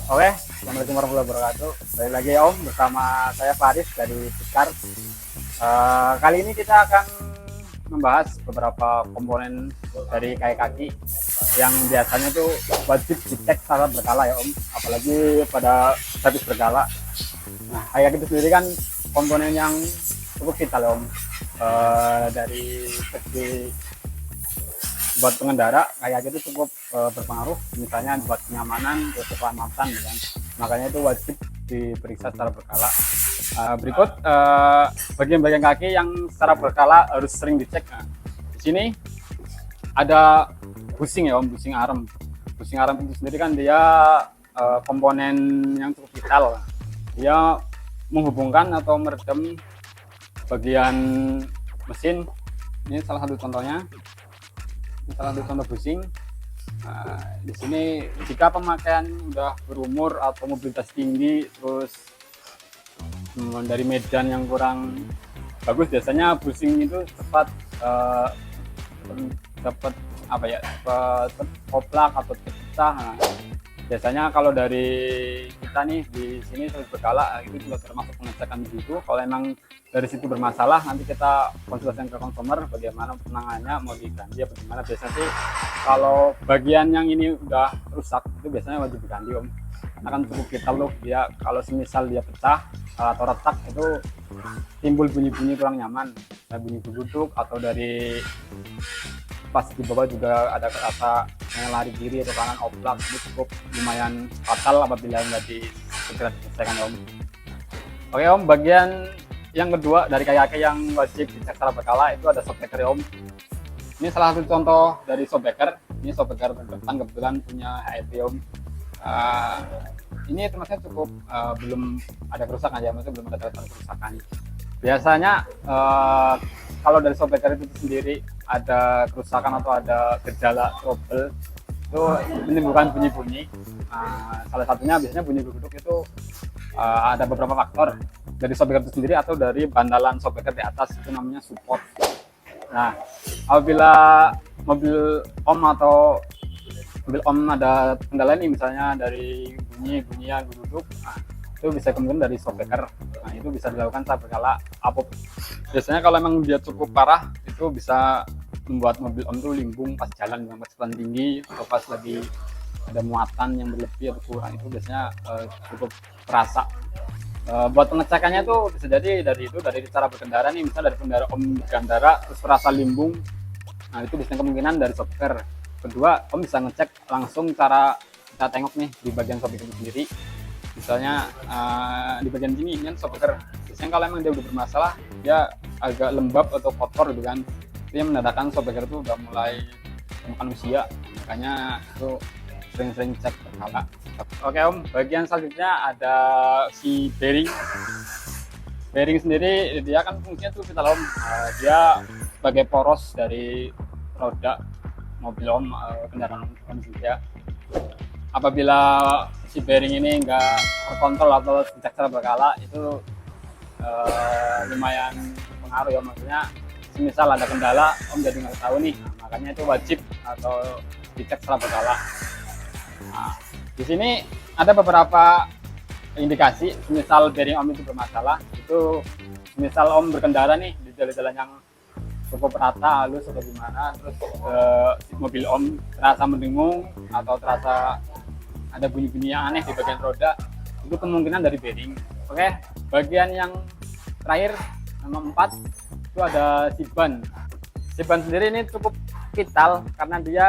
Oke, Assalamualaikum warahmatullahi wabarakatuh. Balik lagi Om bersama saya Faris dari Piskar. Kali ini kita akan membahas beberapa komponen dari kayak kaki yang biasanya tuh wajib dicek secara berkala ya Om, apalagi pada servis berkala. Nah, kayak gitu sendiri kan komponen yang cukup vital ya Om. Dari segi buat pengendara kayak gitu cukup berpengaruh, misalnya buat kenyamanan, keselamatan kan. Makanya itu wajib diperiksa secara berkala. Berikut bagian-bagian kaki yang secara berkala harus sering dicek. Nah, di sini ada busing ya Om, busing arm. Busing arm itu sendiri kan dia komponen yang cukup vital. Dia menghubungkan atau meredam bagian mesin. Ini salah satu contohnya. Salah satu contoh busing. Di sini jika pemakaian udah berumur atau mobilitas tinggi, terus dari medan yang kurang bagus, biasanya busing itu cepat dapat apa ya, cepat koplak atau pecah. Nah, biasanya kalau dari kita nih di sini terus berkala itu juga termasuk pengecekan dulu. Kalau emang dari situ bermasalah, nanti kita konsultasikan ke konsumer bagaimana penanganannya, mau diganti apa gimana. Biasanya sih kalau bagian yang ini udah rusak itu biasanya wajib diganti Om, akan cukup vital loh dia. Kalau semisal dia pecah atau retak itu timbul bunyi-bunyi kurang nyaman, bunyi bubuk atau dari pas di bawah juga ada rasa lari kiri atau kanan oplak. Itu cukup lumayan fatal apabila nggak segera diselesaikan Om. Oke Om, bagian yang kedua dari kaki yang wajib dicek secara berkala itu ada shock breaker Om. Ini salah satu contoh dari shock breaker. Ini shock breaker depan kebetulan punya HRD Om. Ini termasuk cukup belum ada kerusakan ya, maksudnya belum ada tanda kerusakan. Biasanya kalau dari shock breaker itu sendiri ada kerusakan atau ada gejala trouble itu menimbulkan bunyi-bunyi. Salah satunya biasanya bunyi duduk itu ada beberapa faktor dari shock breaker itu sendiri atau dari bantalan shock breaker di atas, itu namanya support. Nah, apabila mobil Om atau mobil Om ada kendala ini, misalnya dari bunyian duduk, itu bisa kemudian dari shock breaker. Nah, itu bisa dilakukan secara berkala. Biasanya kalau memang dia cukup parah, itu bisa membuat mobil Om tuh limbung pas jalan dengan kecepatan tinggi atau pas lagi ada muatan yang berlebih atau kurang, itu biasanya cukup terasa. Buat pengecekannya tuh bisa jadi dari cara berkendara nih, misalnya dari kendaraan Om berkendara terus terasa limbung. Nah, itu bisa kemungkinan dari shock breaker. Kedua, Om bisa ngecek langsung, cara kita tengok nih di bagian shock breaker itu sendiri. Misalnya di bagian sini ini kan shock breaker. Biasanya kalau emang dia udah bermasalah, dia agak lembab atau kotor gitu kan, itu yang menandakan shock breaker itu udah mulai makan usia. Makanya itu sering-sering cek berkala. Oke Om, bagian selanjutnya ada si bearing. Bearing sendiri dia kan fungsinya tuh vital Om. Dia sebagai poros dari roda mobil Om, kendaraan Om juga. Apabila si bearing ini nggak terkontrol atau dicek secara berkala, itu lumayan pengaruh ya. Maksudnya misal ada kendala Om jadi nggak tahu nih. Nah, makanya itu wajib atau dicek secara berkala. Nah, di sini ada beberapa indikasi misal bearing Om itu bermasalah. Itu misal Om berkendara nih di jalan-jalan yang cukup rata, halus atau gimana, terus mobil Om terasa mendengung atau terasa ada bunyi-bunyi yang aneh di bagian roda, itu kemungkinan dari bearing. Oke, bagian yang terakhir nomor 4 itu ada siban. Siban sendiri ini cukup vital karena dia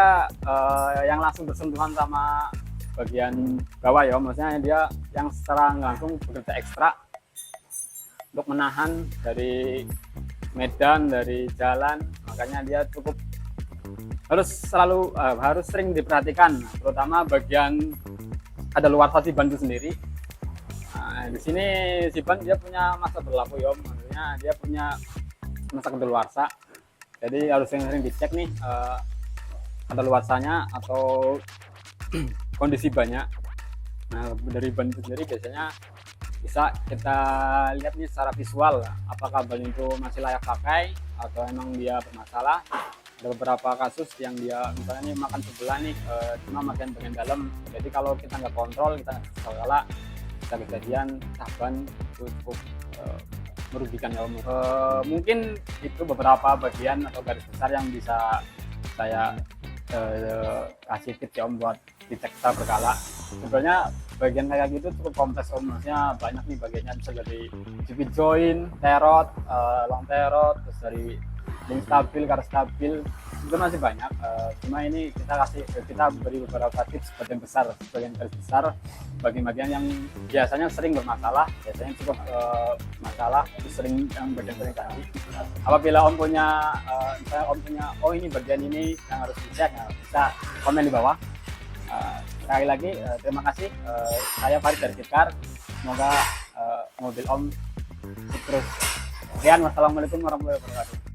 yang langsung bersentuhan sama bagian bawah ya, maksudnya dia yang secara langsung bekerja ekstra untuk menahan dari medan, dari jalan. Makanya dia cukup harus sering diperhatikan, terutama bagian ada luar siban itu sendiri. Nah, di sini siban dia punya masa berlaku ya, maksudnya dia punya masa kedaluarsa. Jadi harus sering-sering dicek nih ada luarsanya atau kondisi banyak. Nah, dari ban itu sendiri biasanya bisa kita lihat nih secara visual, apakah ban itu masih layak pakai atau emang dia bermasalah. ada beberapa kasus yang dia misalnya nih makan sebelah nih cuma makan bagian dalam, jadi kalau kita nggak kontrol, kita nggak salah, bisa kejadian saban itu cukup merugikan ya Om. Mungkin itu beberapa bagian atau garis besar yang bisa saya kasih tips ya Om buat dicek secara berkala. Sebenarnya bagian kayak gitu cukup kompleks Om, maksudnya banyak nih bagiannya, bisa dari jepit join, terot, long terot, terus dari link stabil, kar stabil, itu masih banyak. Cuma ini kita beri beberapa tips bagian besar, bagian garis besar, bagian-bagian yang biasanya sering bermasalah, biasanya cukup masalah, itu sering yang bagian sering ganti. Apabila Om punya misalnya Om punya, oh ini bagian ini yang harus dicek, ya, bisa komen di bawah. Sekali lagi terima kasih, saya Farid dari Kitkar, semoga mobil Om terus. Sekian, wassalamualaikum warahmatullahi wabarakatuh.